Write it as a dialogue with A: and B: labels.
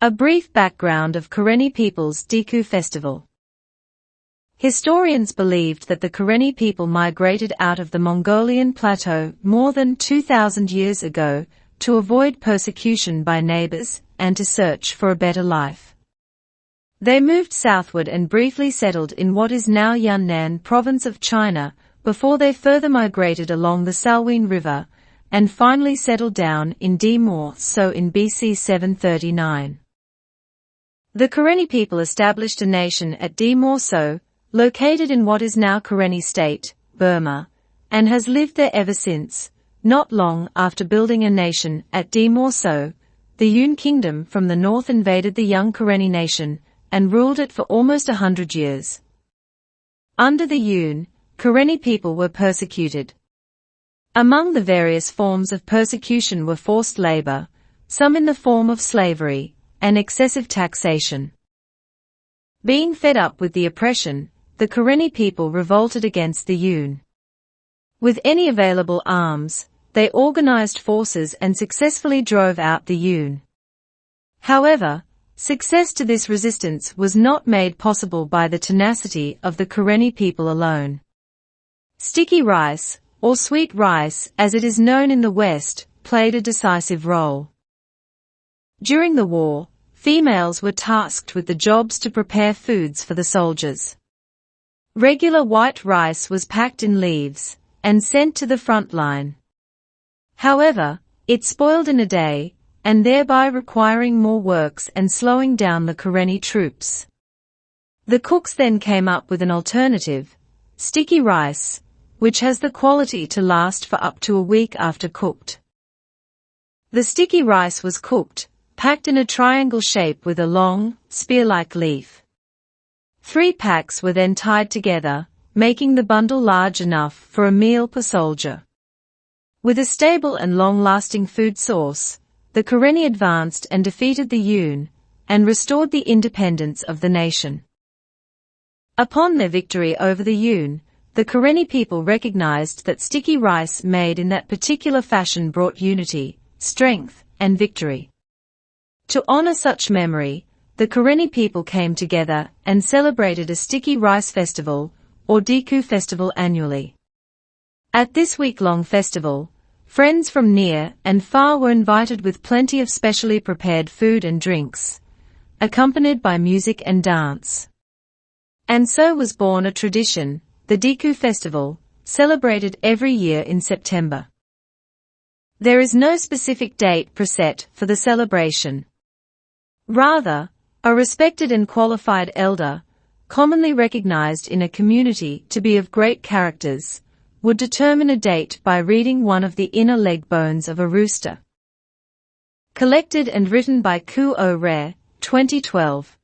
A: A brief background of Karenni people's Deeku festival. Historians believed that the Karenni people migrated out of the Mongolian plateau more than 2,000 years ago to avoid persecution by neighbors and to search for a better life. They moved southward and briefly settled in what is now Yunnan province of China before they further migrated along the Salween River and finally settled down in So in BC 739. The Karenni people established a nation at So, located in what is now Karenni State, Burma, and has lived there ever since. Not long after building a nation at So, the Yun kingdom from the north invaded the young Karenni nation and ruled it for almost 100 years. Under the Yun, Karenni people were persecuted. Among the various forms of persecution were forced labor, some in the form of slavery, and excessive taxation. Being fed up with the oppression, the Karenni people revolted against the Yun. With any available arms, they organized forces and successfully drove out the Yun. However, success to this resistance was not made possible by the tenacity of the Karenni people alone. Sticky rice, or sweet rice as it is known in the West, played a decisive role. During the war, females were tasked with the jobs to prepare foods for the soldiers. Regular white rice was packed in leaves and sent to the front line. However, it spoiled in a day, and thereby requiring more works and slowing down the Karenni troops. The cooks then came up with an alternative, sticky rice, which has the quality to last for up to a week after cooked. The sticky rice was cooked, packed in a triangle shape with a long, spear-like leaf. 3 packs were then tied together, making the bundle large enough for a meal per soldier. With a stable and long-lasting food source, the Karenni advanced and defeated the Yun, and restored the independence of the nation. Upon their victory over the Yun, the Karenni people recognized that sticky rice made in that particular fashion brought unity, strength, and victory. To honor such memory, the Karenni people came together and celebrated a sticky rice festival, or Deeku festival annually. At this week-long festival, friends from near and far were invited with plenty of specially prepared food and drinks, accompanied by music and dance. And so was born a tradition, the Deeku festival, celebrated every year in September. There is no specific date preset for the celebration. Rather, a respected and qualified elder, commonly recognized in a community to be of great characters, would determine a date by reading one of the inner leg bones of a rooster. Collected and written by Ku O Re, 2012.